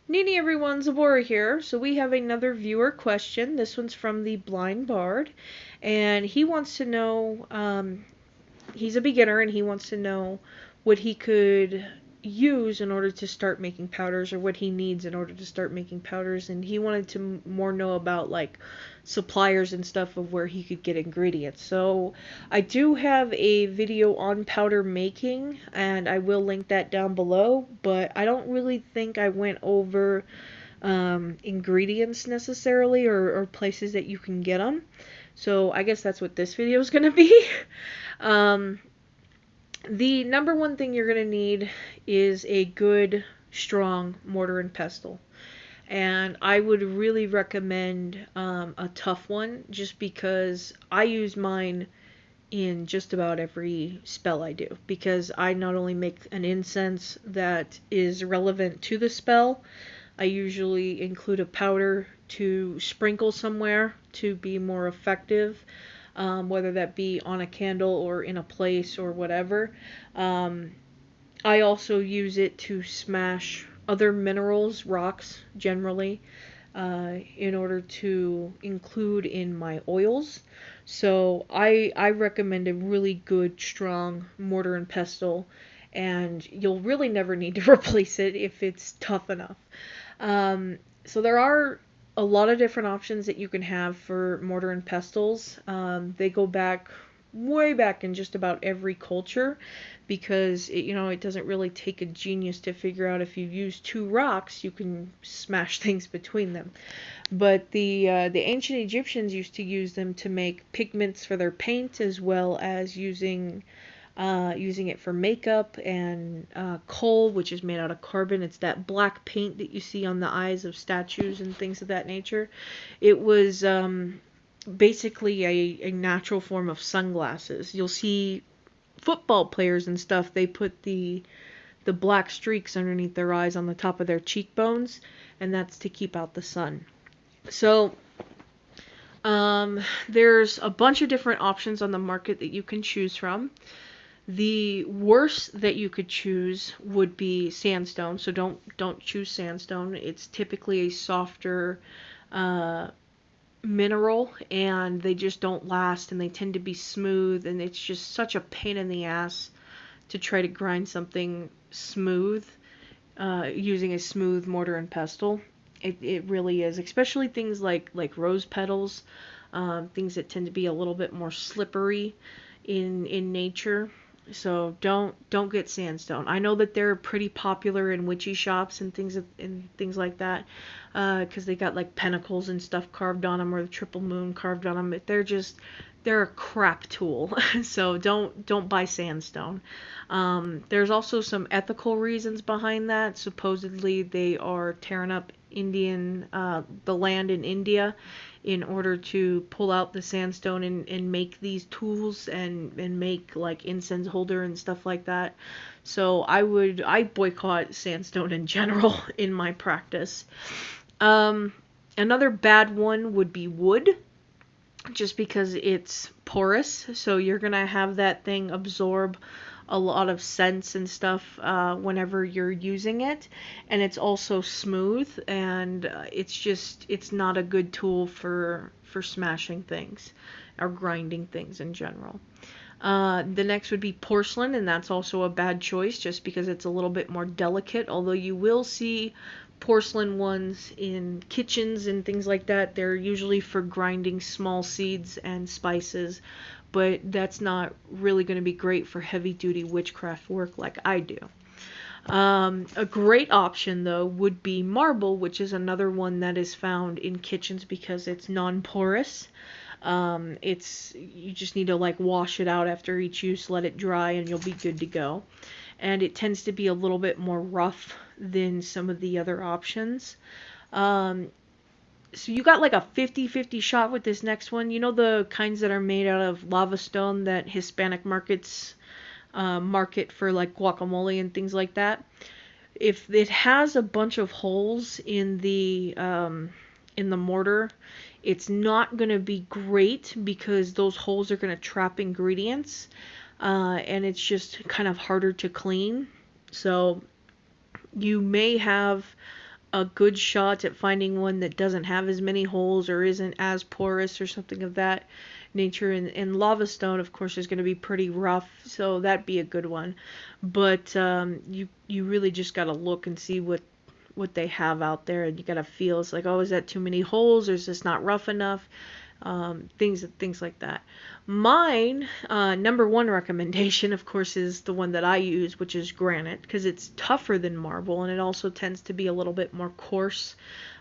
Nini everyone, Zabora here. So we have another viewer question. This one's from the Blind Bard, and he wants to know, he's a beginner and he wants to know what he could use in order to start making powders, or what he needs in order to start making powders, and he wanted to more know about like suppliers and stuff of where he could get ingredients. So I do have a video on powder making, and I will link that down below, but I don't really think I went over ingredients necessarily, or places that you can get them. So I guess that's what this video is going to be. um, the number one thing you're going to need is a good, strong mortar and pestle. And I would really recommend a tough one, just because I use mine in just about every spell I do. Because I not only make an incense that is relevant to the spell, I usually include a powder to sprinkle somewhere to be more effective, whether that be on a candle or in a place or whatever. Um, I also use it to smash other minerals, rocks generally, in order to include in my oils. So I recommend a really good, strong mortar and pestle, and you'll really never need to replace it if it's tough enough. So there are a lot of different options that you can have for mortar and pestles. They go back way back in just about every culture, because it doesn't really take a genius to figure out if you use two rocks, you can smash things between them. But the ancient Egyptians used to use them to make pigments for their paint, as well as using it for makeup, and coal, which is made out of carbon. It's that black paint that you see on the eyes of statues and things of that nature. It was basically a natural form of sunglasses. You'll see football players and stuff, they put the black streaks underneath their eyes on the top of their cheekbones, and that's to keep out the sun. So there's a bunch of different options on the market that you can choose from. The worst that you could choose would be sandstone. So don't choose sandstone. It's typically a softer mineral, and they just don't last, and they tend to be smooth, and it's just such a pain in the ass to try to grind something smooth using a smooth mortar and pestle. It really is, especially things like rose petals, things that tend to be a little bit more slippery in nature. So don't get sandstone. I know that they're pretty popular in witchy shops and things like that, because they got like pentacles and stuff carved on them, or the triple moon carved on them. They're a crap tool. So don't buy sandstone. There's also some ethical reasons behind that. Supposedly they are tearing up the land in India, in order to pull out the sandstone and make these tools, and make like incense holder and stuff like that. So I boycott sandstone in general in my practice. Another bad one would be wood, just because it's porous, so you're gonna have that thing absorb a lot of scents and stuff whenever you're using it, and it's also smooth, and it's not a good tool for smashing things or grinding things in general. The next would be porcelain, and that's also a bad choice, just because it's a little bit more delicate, although you will see porcelain ones in kitchens and things like that. They're usually for grinding small seeds and spices, but that's not really going to be great for heavy duty witchcraft work like I do. A great option though would be marble, which is another one that is found in kitchens because it's non-porous. You just need to like wash it out after each use, let it dry, and you'll be good to go. And it tends to be a little bit more rough than some of the other options. So you got like a 50-50 shot with this next one. You know the kinds that are made out of lava stone that Hispanic markets market for like guacamole and things like that? If it has a bunch of holes in the mortar, it's not going to be great, because those holes are going to trap ingredients, and it's just kind of harder to clean. So you may have a good shot at finding one that doesn't have as many holes or isn't as porous or something of that nature. And lava stone, of course, is going to be pretty rough, so that'd be a good one. But you really just got to look and see what they have out there, and you got to feel, it's like, oh, is that too many holes, or is this not rough enough? Things like that. Mine, number one recommendation, of course, is the one that I use, which is granite, because it's tougher than marble, and it also tends to be a little bit more coarse,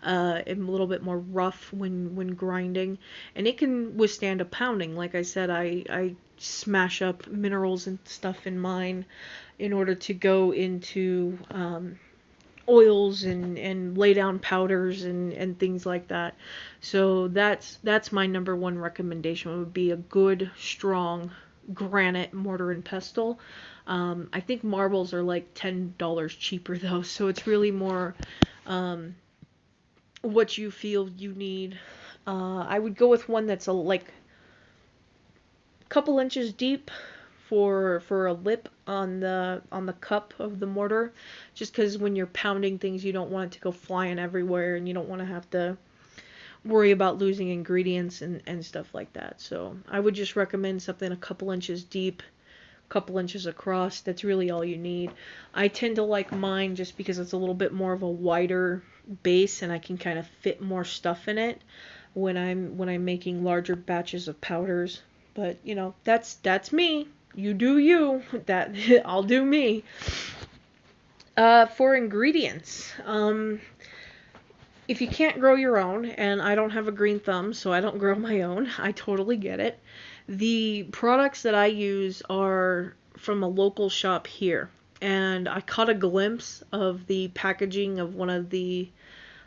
and a little bit more rough when grinding, and it can withstand a pounding. Like I said, I smash up minerals and stuff in mine in order to go into oils and lay down powders and things like that. So that's my number one recommendation, would be a good, strong granite mortar and pestle. I think marbles are like $10 cheaper though, so it's really more what you feel you need. I would go with one that's like a couple inches deep for a lip on the cup of the mortar, just because when you're pounding things, you don't want it to go flying everywhere, and you don't want to have to worry about losing ingredients and stuff like that. So I would just recommend something a couple inches deep, couple inches across. That's really all you need. I tend to like mine just because it's a little bit more of a wider base, and I can kind of fit more stuff in it when I'm making larger batches of powders. But that's me. You do you. That I'll do me. For ingredients, if you can't grow your own, and I don't have a green thumb, so I don't grow my own, I totally get it. The products that I use are from a local shop here, and I caught a glimpse of the packaging of one of the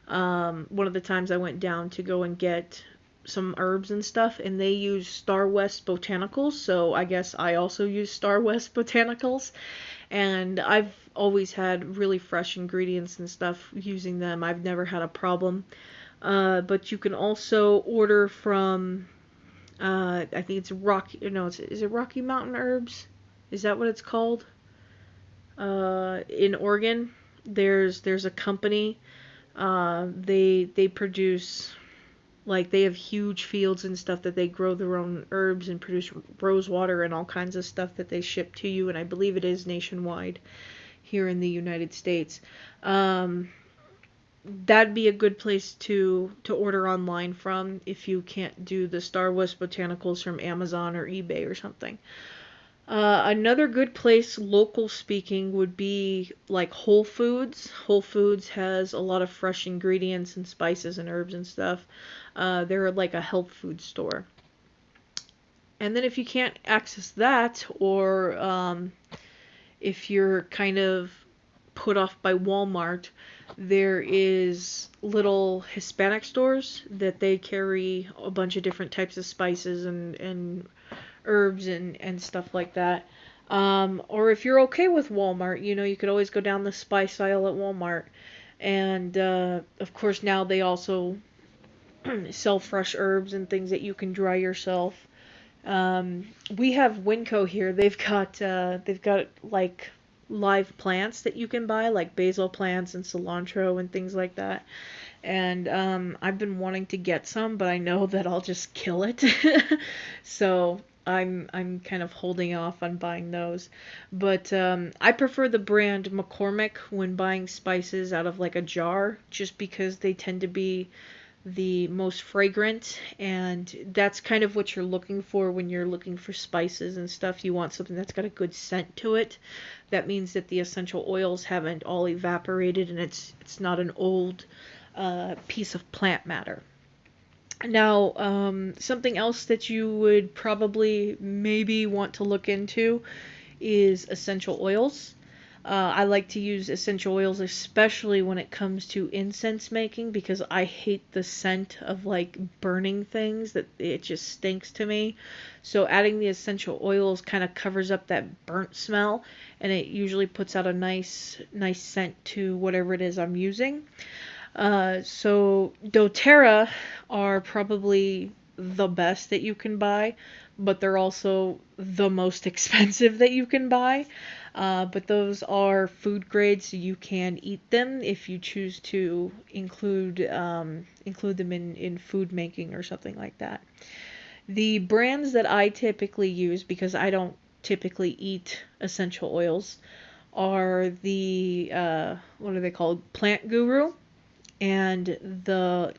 times I went down to go and get some herbs and stuff, and they use Star West Botanicals, so I guess I also use Star West Botanicals, and I've always had really fresh ingredients and stuff using them. I've never had a problem. But you can also order from, I think it's Rocky, no, is it Rocky Mountain Herbs? Is that what it's called? In Oregon, there's a company, they produce, like, they have huge fields and stuff that they grow their own herbs and produce rose water and all kinds of stuff that they ship to you, and I believe it is nationwide here in the United States. That'd be a good place to order online from if you can't do the Star West Botanicals from Amazon or eBay or something. Another good place, local speaking, would be like Whole Foods. Whole Foods has a lot of fresh ingredients and spices and herbs and stuff. They're like a health food store. And then if you can't access that, or if you're kind of put off by Walmart, there is little Hispanic stores that they carry a bunch of different types of spices and herbs and stuff like that. Or if you're okay with Walmart, you could always go down the spice aisle at Walmart. And of course now they also sell fresh herbs and things that you can dry yourself. We have Winco here. They've got like live plants that you can buy, like basil plants and cilantro and things like that. And I've been wanting to get some, but I know that I'll just kill it. So I'm kind of holding off on buying those. But I prefer the brand McCormick when buying spices out of like a jar, just because they tend to be the most fragrant, and that's kind of what you're looking for when you're looking for spices and stuff. You want something that's got a good scent to it. That means that the essential oils haven't all evaporated, and it's not an old piece of plant matter. Now, something else that you would probably maybe want to look into is essential oils. I like to use essential oils, especially when it comes to incense making, because I hate the scent of like burning things, that it just stinks to me. So adding the essential oils kind of covers up that burnt smell, and it usually puts out a nice scent to whatever it is I'm using. So doTERRA are probably the best that you can buy, but they're also the most expensive that you can buy. But those are food grade, so you can eat them if you choose to include them in food making or something like that. The brands that I typically use, because I don't typically eat essential oils, are the what are they called? Plant Guru, and the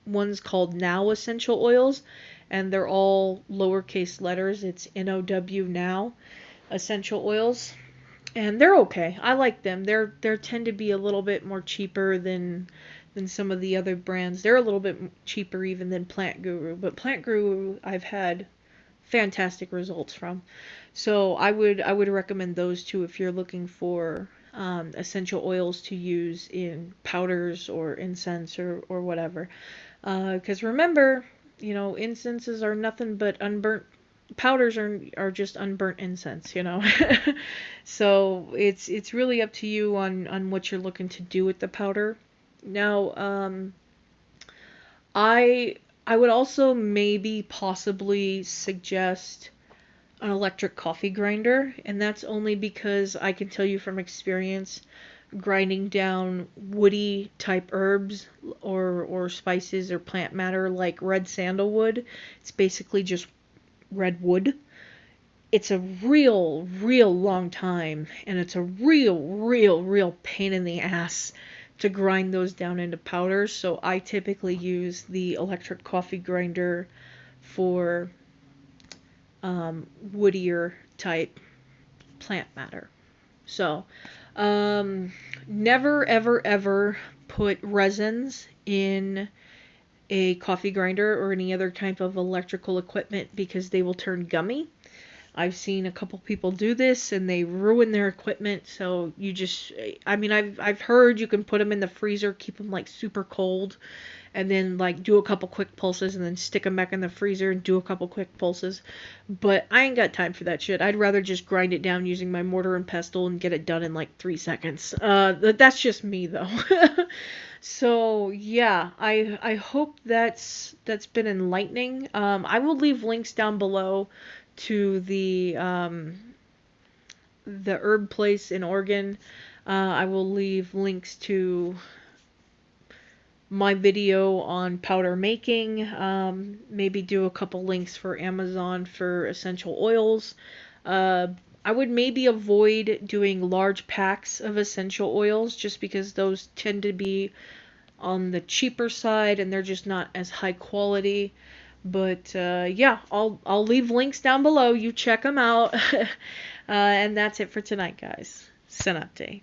one's called Now Essential Oils, and they're all lowercase letters. It's NOW Now Essential Oils, and they're okay. I like them. They tend to be a little bit more cheaper than some of the other brands. They're a little bit cheaper even than Plant Guru, but Plant Guru I've had fantastic results from. So I would recommend those two if you're looking for essential oils to use in powders or incense or whatever. Because remember, incenses are nothing but unburnt. Powders are just unburnt incense, So it's really up to you on what you're looking to do with the powder. Now, I I would also maybe possibly suggest an electric coffee grinder, and that's only because I can tell you from experience, grinding down woody type herbs or spices or plant matter like red sandalwood. It's basically just red wood. It's a real long time, and it's a real pain in the ass to grind those down into powders. So I typically use the electric coffee grinder for woodier type plant matter. So, never ever put resins in a coffee grinder or any other type of electrical equipment because they will turn gummy. I've seen a couple people do this and they ruin their equipment. So I've heard you can put them in the freezer, keep them like super cold, and then like do a couple quick pulses and then stick them back in the freezer and do a couple quick pulses. But I ain't got time for that shit. I'd rather just grind it down using my mortar and pestle and get it done in like 3 seconds. That's just me though. So yeah, I hope that's been enlightening. I will leave links down below to the herb place in Oregon. I will leave links to my video on powder making. Maybe do a couple links for Amazon for essential oils. I would maybe avoid doing large packs of essential oils just because those tend to be on the cheaper side and they're just not as high quality. But yeah, I'll leave links down below. You check them out. And that's it for tonight, guys. Senate Day.